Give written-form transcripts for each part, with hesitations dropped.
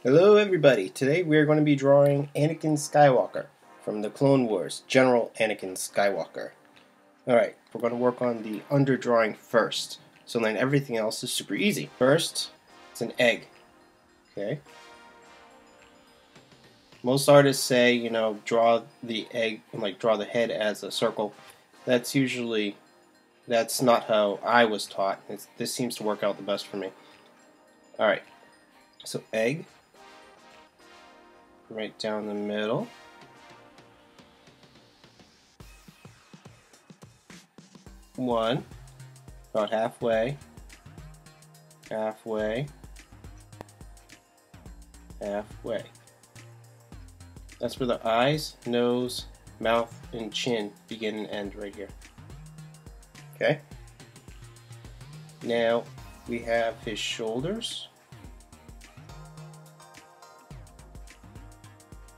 Hello everybody, today we are going to be drawing Anakin Skywalker from the Clone Wars, General Anakin Skywalker. Alright, we're going to work on the underdrawing first, so then everything else is super easy. First, it's an egg, okay? Most artists say, draw the egg, draw the head as a circle. That's not how I was taught. This seems to work out the best for me. Alright, so egg. Right down the middle. One, about halfway, halfway, halfway. That's where the eyes, nose, mouth, and chin begin and end right here. Okay? Now we have his shoulders.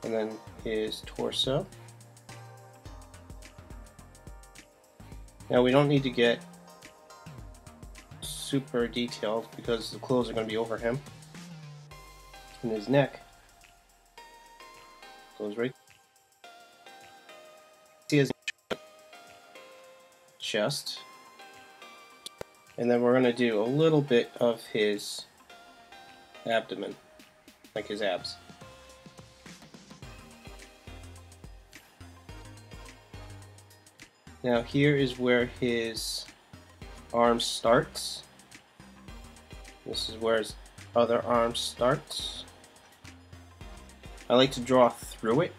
And then his torso. Now we don't need to get super detailed because the clothes are going to be over him. And his neck goes right. See his chest. And then we're going to do a little bit of his abdomen, like his abs. Now here is where his arm starts. This is where his other arm starts. I like to draw through it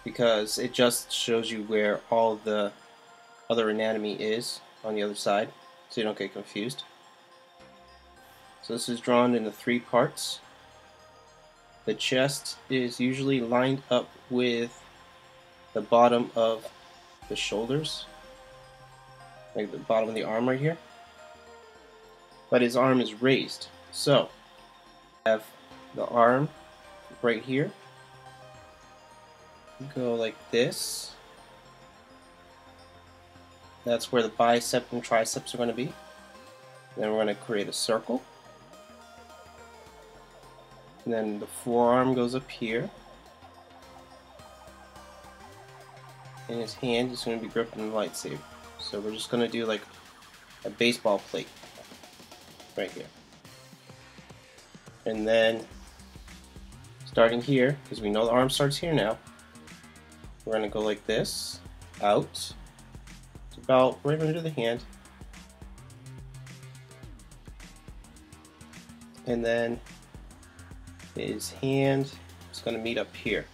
because it just shows you where all the other anatomy is on the other side, so you don't get confused. So this is drawn into 3 parts. The chest is usually lined up with the bottom of the shoulders, like the bottom of the arm right here, but his arm is raised. So I have the arm right here, go like this. That's where the bicep and triceps are going to be. Then we're going to create a circle, and then the forearm goes up here. And his hand is going to be gripping the lightsaber. So we're just going to do like a baseball plate right here. And then starting here, because we know the arm starts here now, we're going to go like this, out. It's about right under the hand. And then his hand is going to meet up here.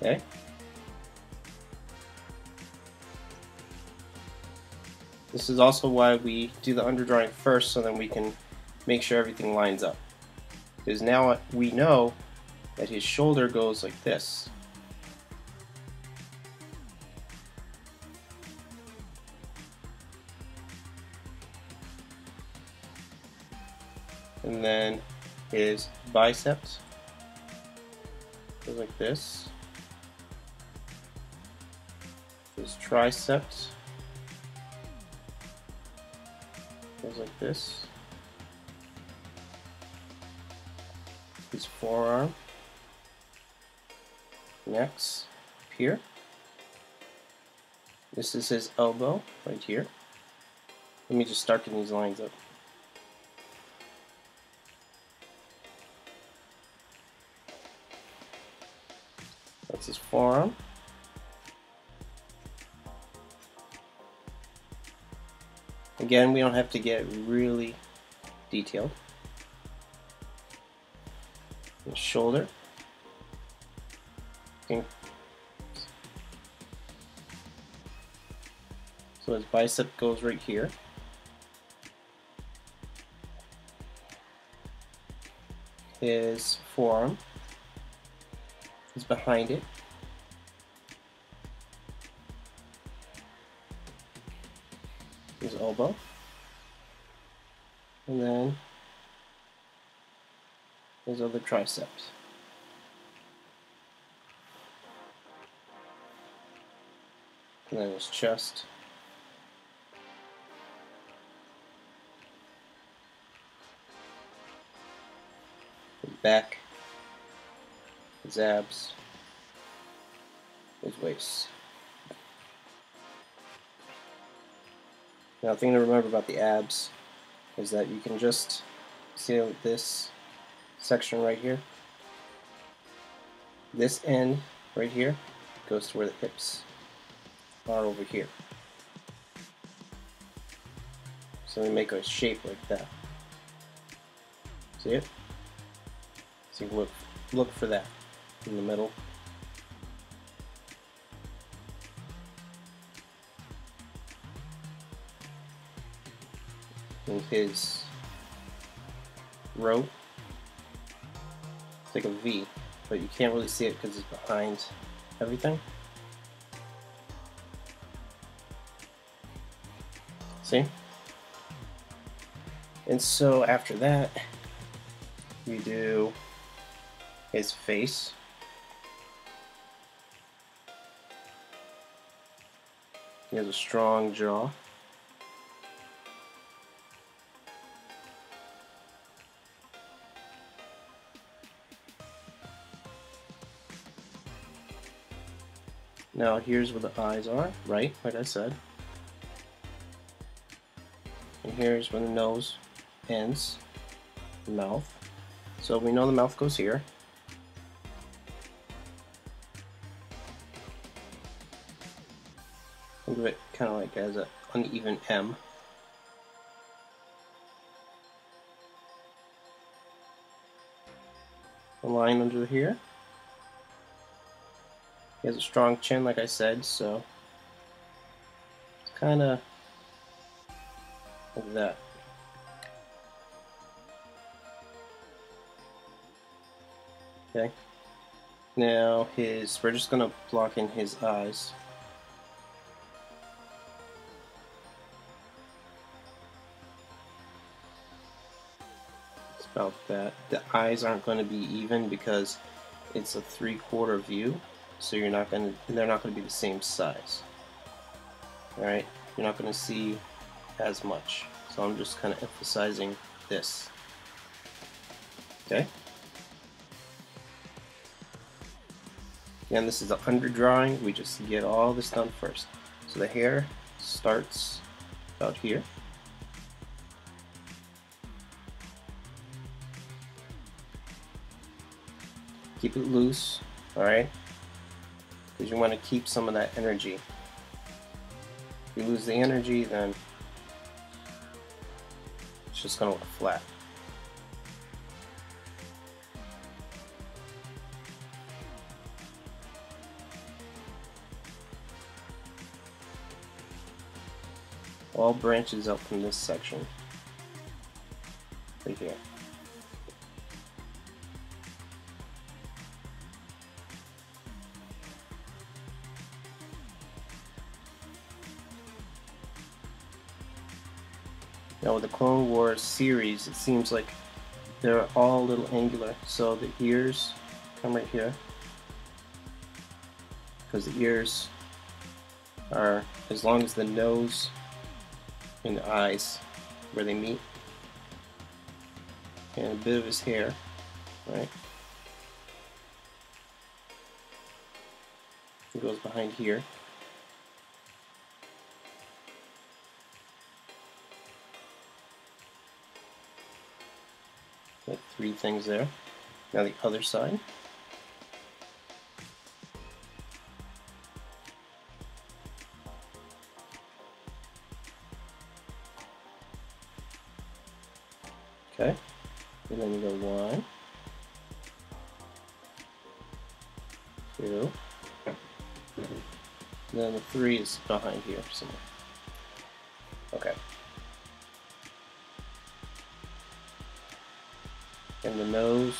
Okay. This is also why we do the underdrawing first, so then we can make sure everything lines up. Because now we know that his shoulder goes like this. And then his biceps goes like this. His triceps goes like this. His forearm next here. This is his elbow right here. Let me just start getting these lines up. That's his forearm. Again, we don't have to get really detailed. His shoulder. Okay. So his bicep goes right here. His forearm is behind it. His elbow. And then his other triceps. And then his chest. His back. His abs. His waist. Now, the thing to remember about the abs is that you can just see this section right here. This end right here goes to where the hips are over here. So we make a shape like that. See it? So you look for that in the middle. And his rope, it's like a V, but you can't really see it because it's behind everything. See? And so after that, we do his face. He has a strong jaw. Now here's where the eyes are, right? Like I said. And here's where the nose ends, the mouth. So we know the mouth goes here. Think of it kind of like as an uneven M. A line under here. He has a strong chin, like I said, so it's kind of like that. Okay. Now we're just gonna block in his eyes. It's about that. The eyes aren't going to be even because it's a 3/4 view. So they're not going to be the same size. Alright, you're not going to see as much. So I'm just kind of emphasizing this. Okay? Again, this is a under drawing. We just get all this done first. So the hair starts about here. Keep it loose, alright? Because you want to keep some of that energy. If you lose the energy, then it's just going to look flat. All branches up from this section right here. Now with the Clone Wars series, it seems like they're all a little angular. So the ears come right here, because the ears are as long as the nose and the eyes where they meet, and a bit of his hair, right? It goes behind here. Like 3 things there. Now the other side. Okay. And then you go 1, 2, and then the 3 is behind here somewhere. Okay. And the nose,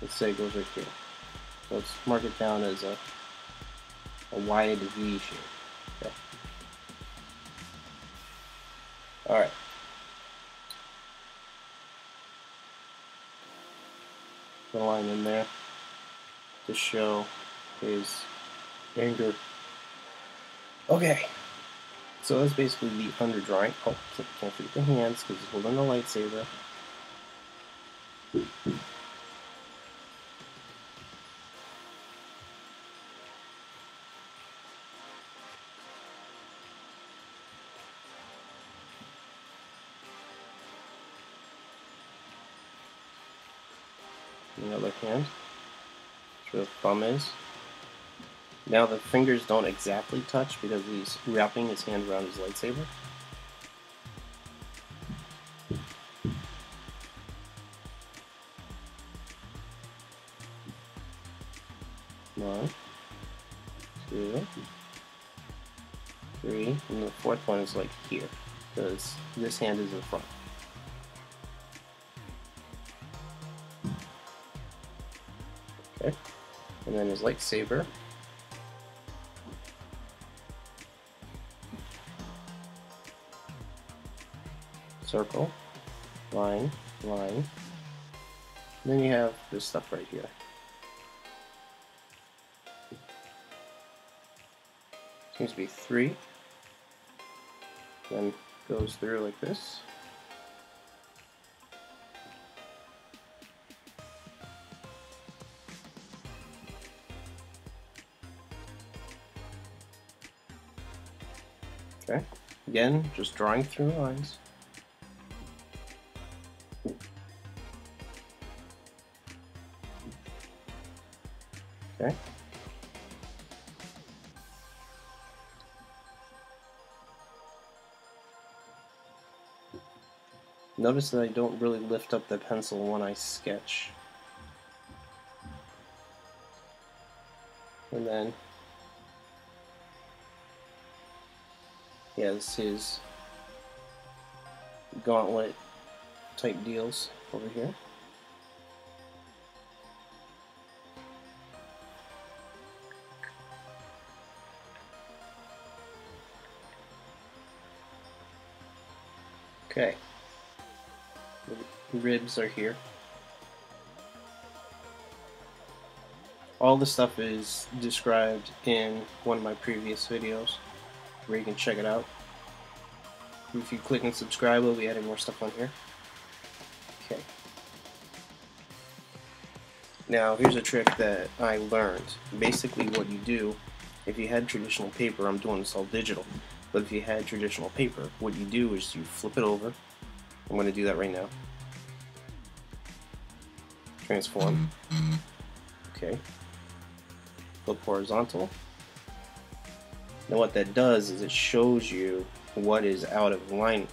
let's say, goes right here. So let's mark it down as a wide V shape. Okay. Alright. the line in there to show his anger. Okay, so that's basically the underdrawing. Oh, can't forget the hands because he's holding the lightsaber. The other hand, that's where the thumb is. Now the fingers don't exactly touch because he's wrapping his hand around his lightsaber. One, two, three, and the fourth one is like here because this hand is in front. Okay, and then his lightsaber. Circle, line, line. And then you have this stuff right here. Seems to be 3. Then goes through like this. Okay, again, just drawing through lines. Okay. Notice that I don't really lift up the pencil when I sketch. And then he has his gauntlet type deals over here. Okay. The ribs are here. All this stuff is described in one of my previous videos where you can check it out. If you click and subscribe, we'll be adding more stuff on here. Okay. Now here's a trick that I learned. Basically what you do, if you had traditional paper, I'm doing this all digital, but if you had traditional paper, what you do is you flip it over. I'm going to do that right now. Transform. Okay. Flip horizontal. Now what that does is it shows you what is out of line.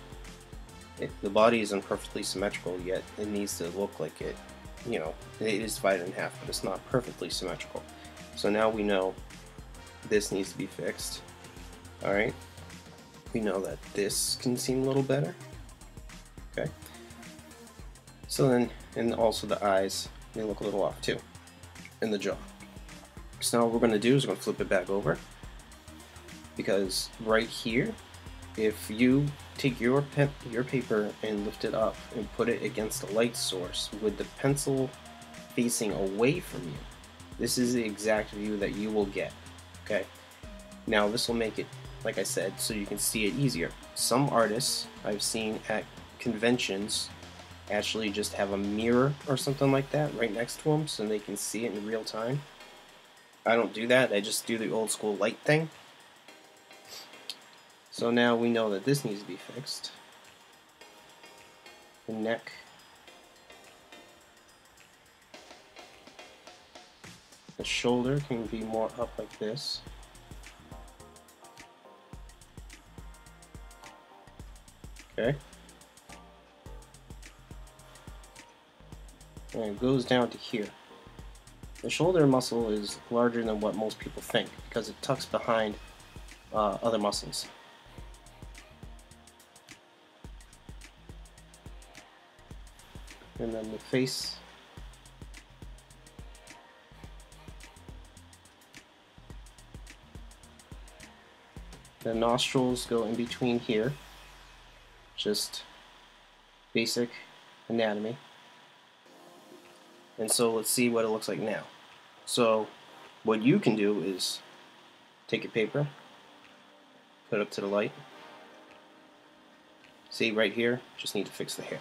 The body isn't perfectly symmetrical yet. It needs to look like it, you know, it is divided in half, but it's not perfectly symmetrical. So now we know this needs to be fixed. Alright. We know that this can seem a little better. Okay. So then, and also the eyes, they look a little off too. And the jaw. So now what we're going to do is we're going to flip it back over. Because right here, if you take your paper and lift it up and put it against a light source with the pencil facing away from you, this is the exact view that you will get. Okay. Now this will make it, like I said, so you can see it easier. Some artists I've seen at conventions actually just have a mirror or something like that right next to them so they can see it in real time. I don't do that. I just do the old school light thing. So now we know that this needs to be fixed. The neck. The shoulder can be more up like this. Okay. And it goes down to here. The shoulder muscle is larger than what most people think because it tucks behind other muscles. And then the face. The nostrils go in between here. Just basic anatomy. And so let's see what it looks like now. So what you can do is take your paper, put it up to the light. See right here, just need to fix the hair.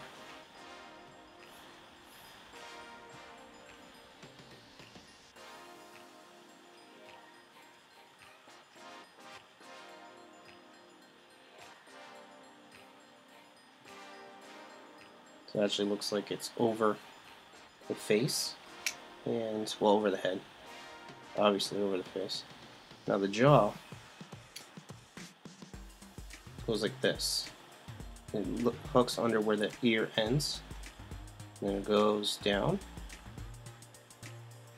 So it actually looks like it's over the face and, well, over the head. Obviously over the face. Now the jaw goes like this. It hooks under where the ear ends. Then it goes down.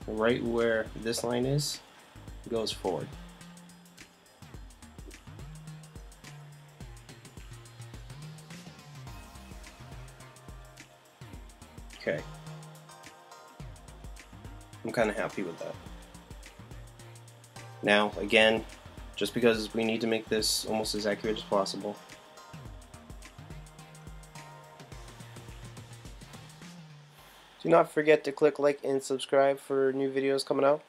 And right where this line is, it goes forward. Okay. I'm kind of happy with that. Now, again, just because we need to make this almost as accurate as possible, do not forget to click like and subscribe for new videos coming out.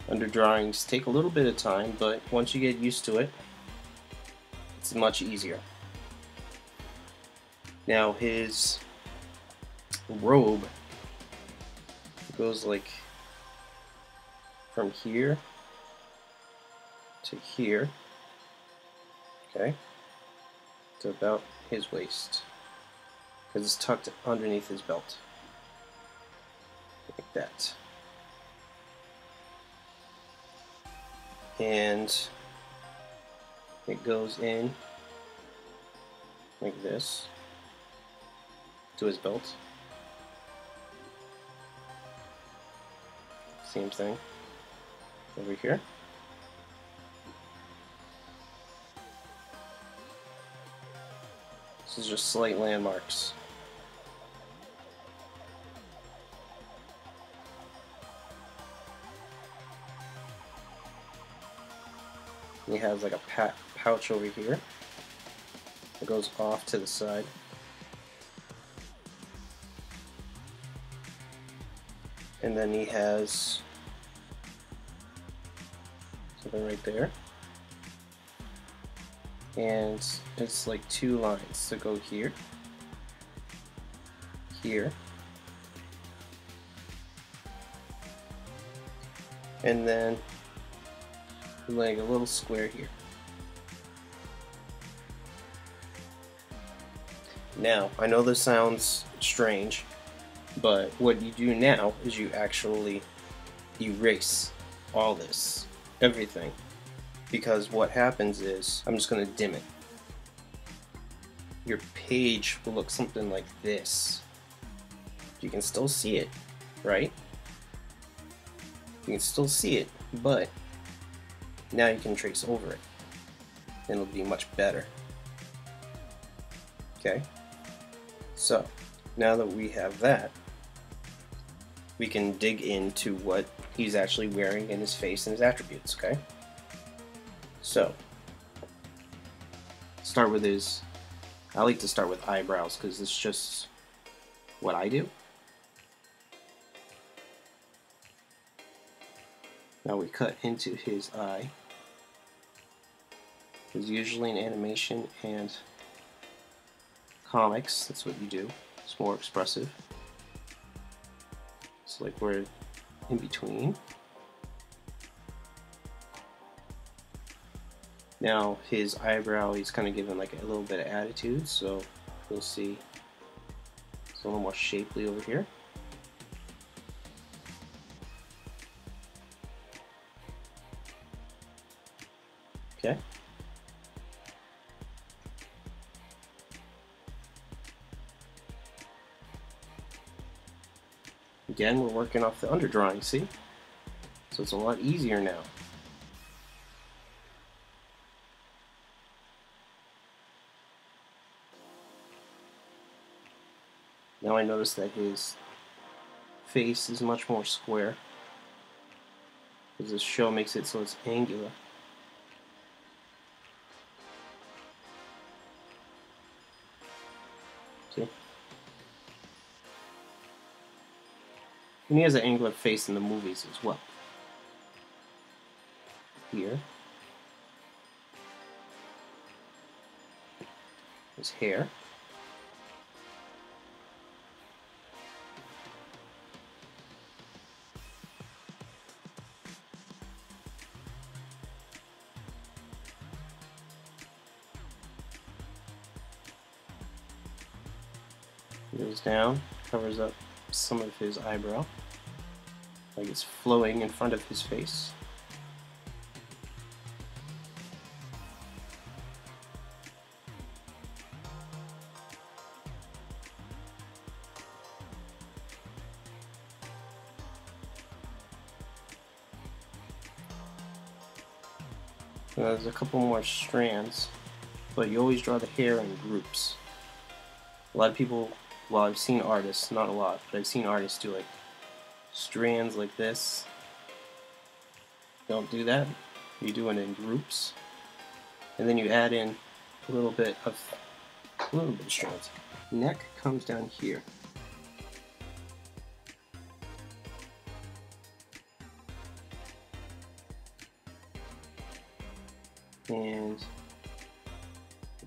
Under drawings take a little bit of time, but once you get used to it, it's much easier. Now his robe goes like from here to here, okay, to about his waist, because it's tucked underneath his belt, like that. And it goes in like this to his belt. Same thing over here. This is just slight landmarks. He has like a pouch over here that goes off to the side. And then he has something right there. And it's like two lines to go here, here, and then like a little square here. Now, I know this sounds strange, but what you do now is you actually erase all this, everything, because what happens is, I'm just going to dim it. Your page will look something like this. You can still see it, right? You can still see it, but now you can trace over it, and it'll be much better. Okay? So, now that we have that, we can dig into what he's actually wearing in his face and his attributes, okay? So, start with his, I like to start with eyebrows because it's just what I do. Now we cut into his eye. Because usually in animation and comics, that's what you do. It's more expressive. It's like we're in between. Now his eyebrow, he's kind of given like a little bit of attitude, so you'll see it's a little more shapely over here. Okay. Again, we're working off the underdrawing, see? So it's a lot easier now. Now I notice that his face is much more square, because this show makes it so it's angular. See? And he has an angular face in the movies as well. Here. His hair. Goes down, covers up some of his eyebrow, like it's flowing in front of his face. There's a couple more strands, but you always draw the hair in groups. A lot of people, well, I've seen artists, not a lot, but I've seen artists do like strands like this. Don't do that. You do it in groups, and then you add in a little bit of strands. Neck comes down here. And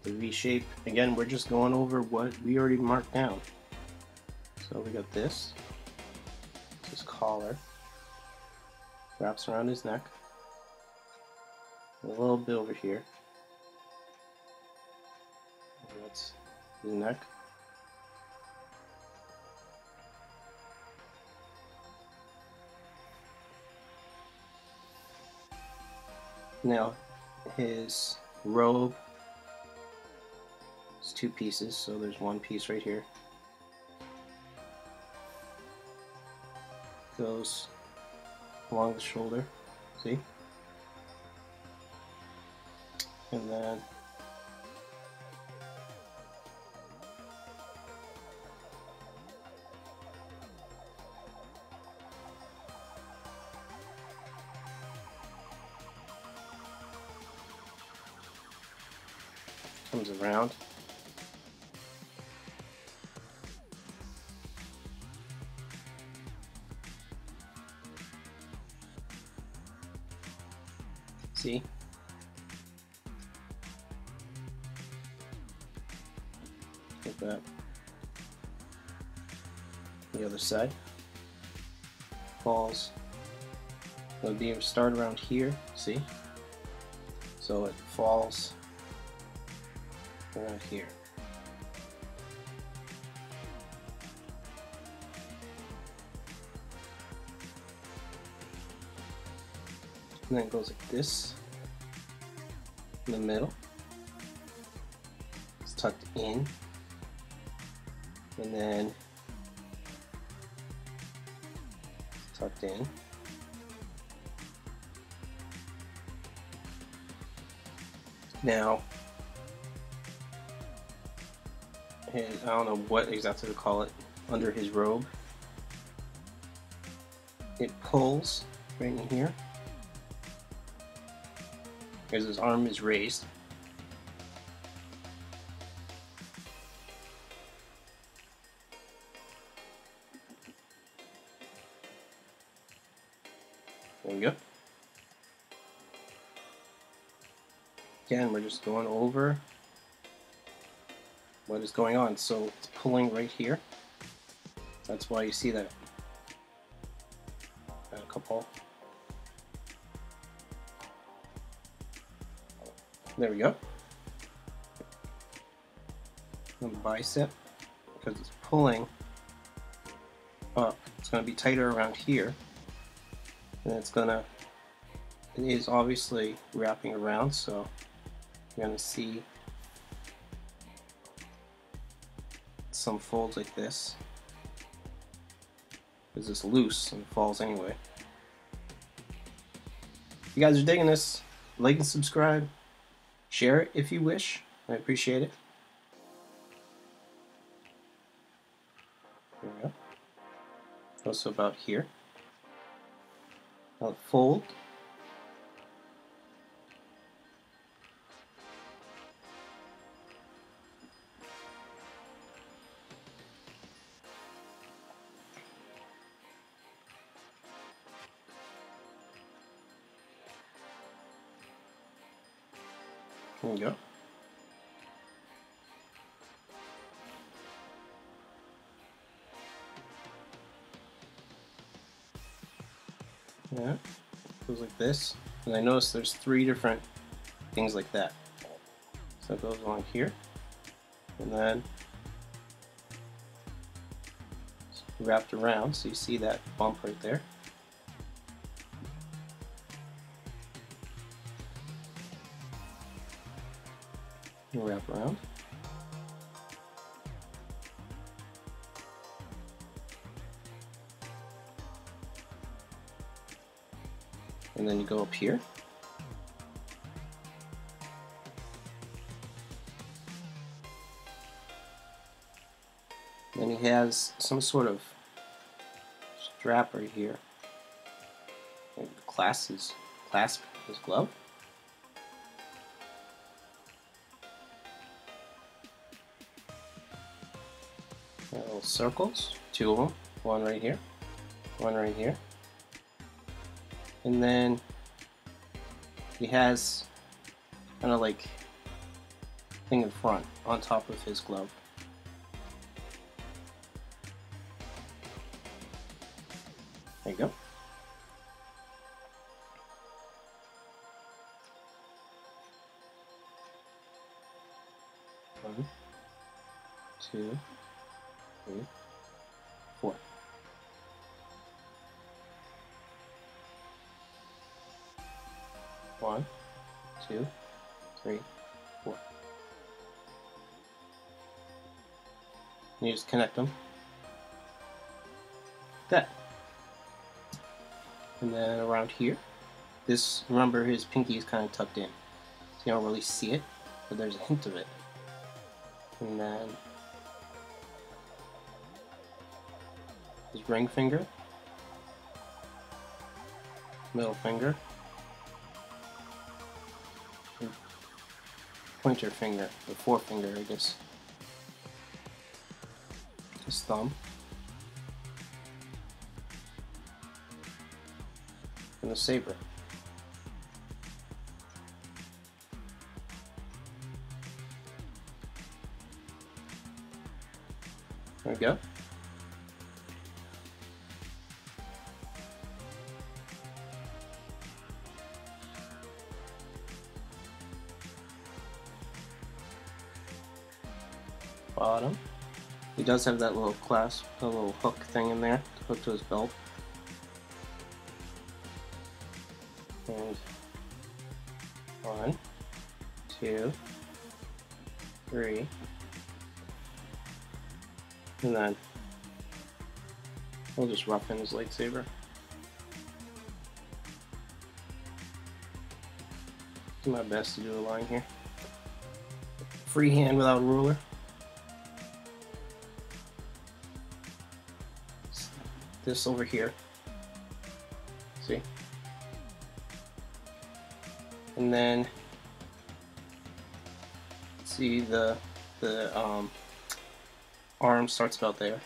the V shape, again, we're just going over what we already marked down. So we got this collar, wraps around his neck, a little bit over here, and that's his neck. Now his robe is two pieces, so there's one piece right here. Goes along the shoulder, see? And then comes around. See? Like that. The other side. Falls. It'll be start around here, see? So it falls around here. And then it goes like this in the middle. It's tucked in, and then it's tucked in. Now, I don't know what exactly to call it, under his robe, it pulls right in here, because his arm is raised. There we go. Again, we're just going over what is going on. So it's pulling right here. That's why you see that. And a couple. There we go. On the bicep, because it's pulling up, it's going to be tighter around here, and it is obviously wrapping around, so you're going to see some folds like this, because it's loose and it falls anyway. If you guys are digging this, like and subscribe. Share it if you wish. I appreciate it. There we go. Also about here. Now fold. There we go. Yeah, goes like this. And I notice there's 3 different things like that. So it goes along here, and then it's wrapped around, so you see that bump right there. And wrap around. And then you go up here. Then he has some sort of strap right here. And clasp his glove. And little circles, 2 of them. One right here, one right here. And then he has kind of like thing in front on top of his glove. There you go. One, 2, 3, 4. One, 2, 3, 4. And you just connect them. Like that. And then around here, this, remember his pinky is kind of tucked in. So you don't really see it, but there's a hint of it. And then his ring finger, middle finger, and pointer finger, or forefinger, I guess. His thumb. And the saber. There we go. Bottom. He does have that little clasp, a little hook thing in there to hook to his belt. And 1, 2, 3, and then we'll just roughen his lightsaber. Do my best to do a line here. Freehand without a ruler. This over here. See? And then see the arm starts about there.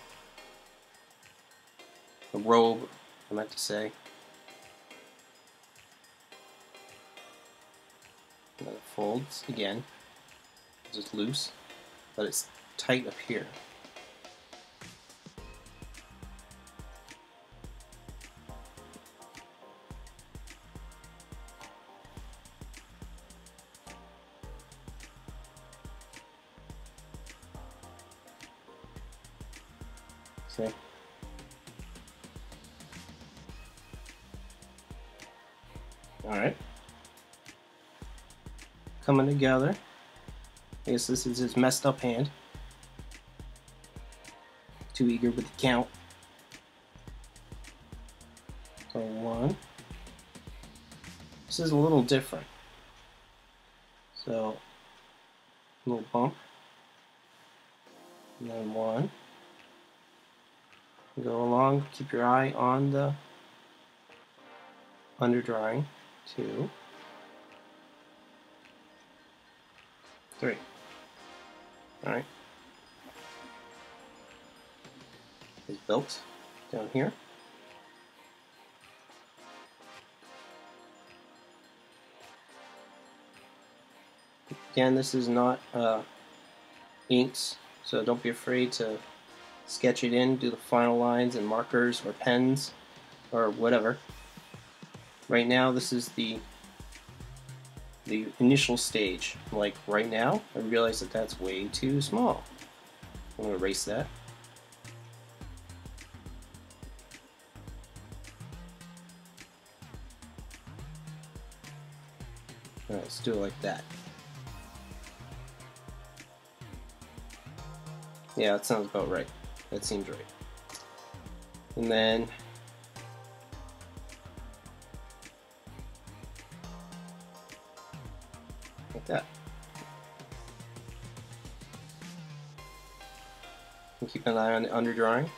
The robe, I meant to say. And then it folds again. It's just loose, but it's tight up here. See? Alright. Coming together. I guess this is his messed up hand. Too eager with the count. So 1. This is a little different. So, a little bump. And then 1. Go along, keep your eye on the under drawing. 2, 3. Alright. Is built down here. Again, this is not inks, so don't be afraid to sketch it in, do the final lines and markers or pens or whatever. Right now, this is the initial stage. Like right now, I realize that that's way too small. I'm going to erase that. Alright, let's do it like that. Yeah, that sounds about right. That seems right. And then like that. And keep an eye on the underdrawing.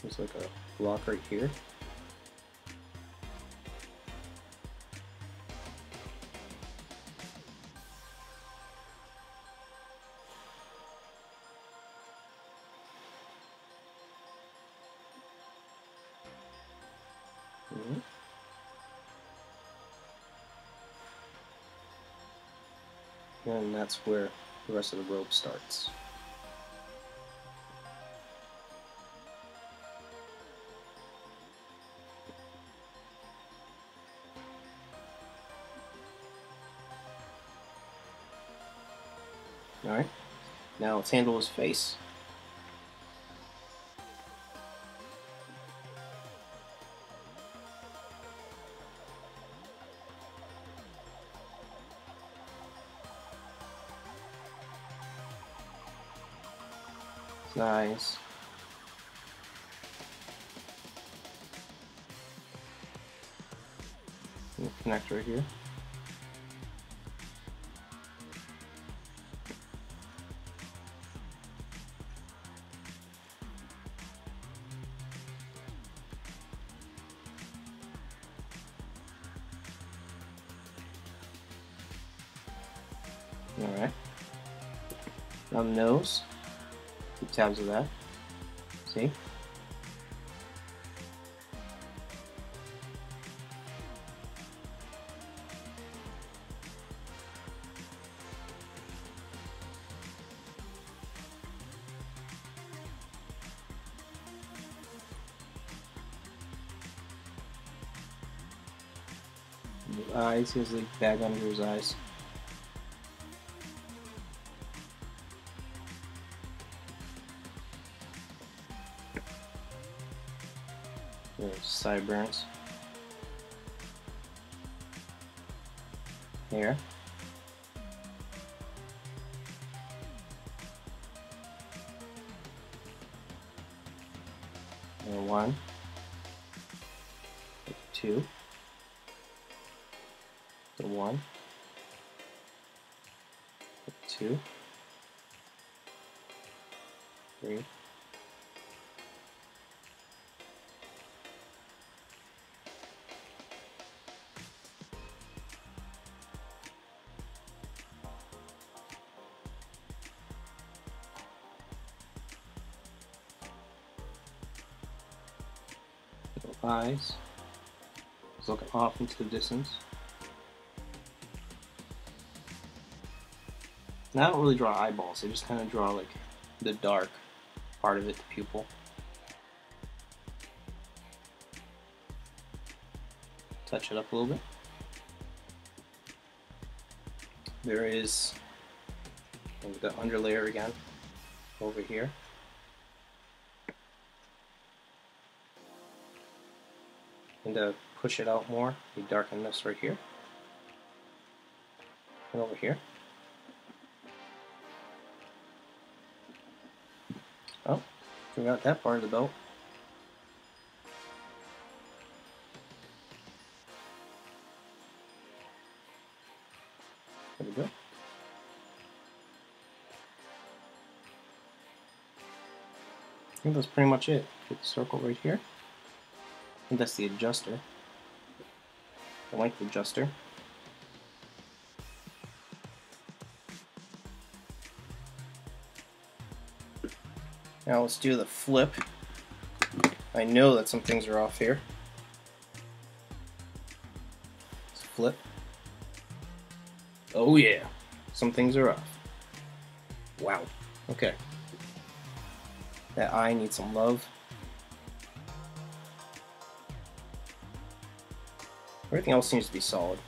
There's like a block right here. And that's where the rest of the rope starts. Alright, now let's handle his face. His eyes. And the connector here. Alright. On the nose, keep tabs of that. See? And the eyes, he has a bag under his eyes. There's sideburns. Here. And 1, 2, the 1, 2, 3, 4. Eyes. He's looking off into the distance. Now I don't really draw eyeballs, I just kind of draw like the dark part of it, the pupil. Touch it up a little bit. There is the underlayer again over here. And to push it out more, you darken this right here and over here. Oh, forgot that part of the belt. There we go. I think that's pretty much it. Put the circle right here. I think that's the adjuster. The length adjuster. Now let's do the flip. I know that some things are off here. Let's flip. Oh yeah, some things are off. Wow. Okay. That eye needs some love. Everything else seems to be solid.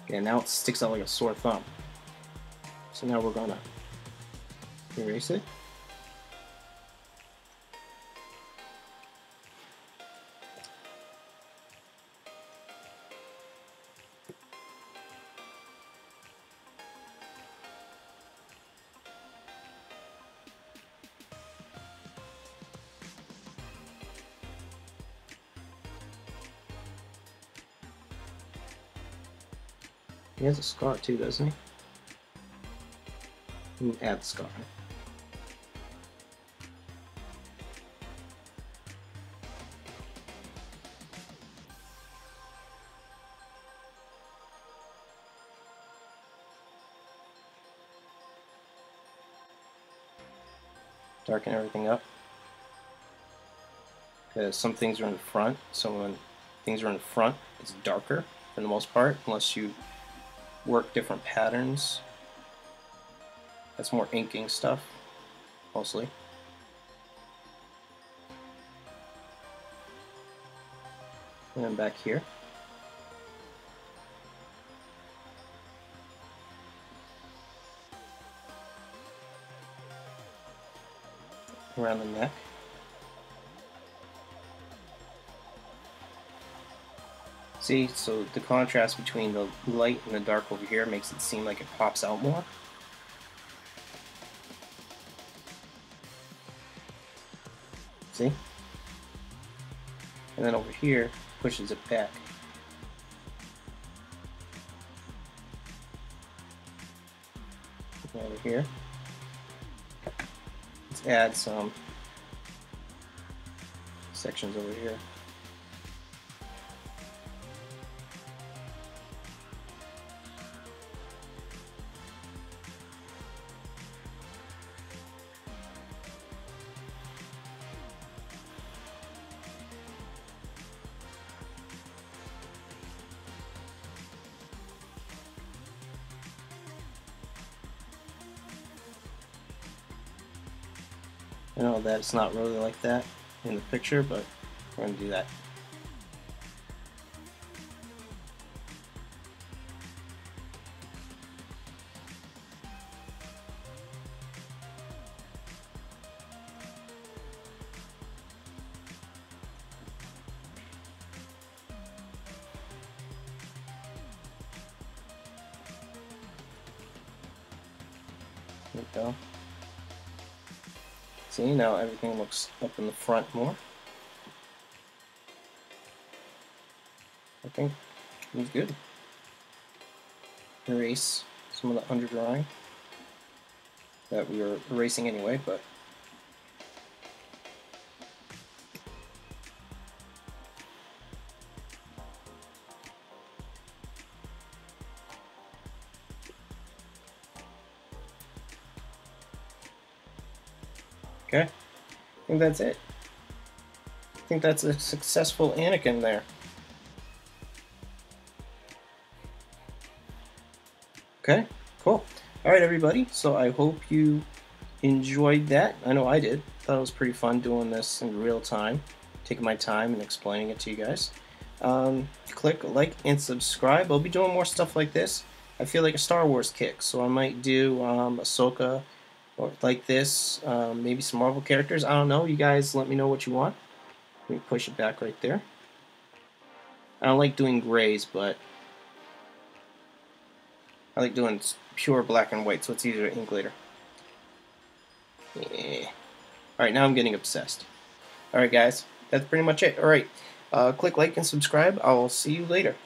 Okay, now it sticks out like a sore thumb. So now we're gonna erase it. He has a scar too, doesn't he? Add the scar. Darken everything up. Because some things are in the front, so when things are in the front, it's darker for the most part, unless you work different patterns. That's more inking stuff, mostly. And then back here. Around the neck. See, so the contrast between the light and the dark over here makes it seem like it pops out more. See? And then over here, pushes it back. Over here. Let's add some sections over here. I know that it's not really like that in the picture, but we're going to do that. There we go. See, now everything looks up in the front more. I think it's good. Erase some of the underdrawing that we were erasing anyway, but okay, I think that's it. I think that's a successful Anakin there. Okay, cool. Alright everybody, so I hope you enjoyed that. I know I did. Thought it was pretty fun doing this in real time, taking my time and explaining it to you guys. Click like and subscribe. I'll be doing more stuff like this. I feel like a Star Wars kick, so I might do Ahsoka or like this. Maybe some Marvel characters. I don't know. You guys let me know what you want. Let me push it back right there. I don't like doing grays, but I like doing pure black and white, so it's easier to ink later. Yeah. Alright, now I'm getting obsessed. Alright guys, that's pretty much it. Alright, click like and subscribe. I'll see you later.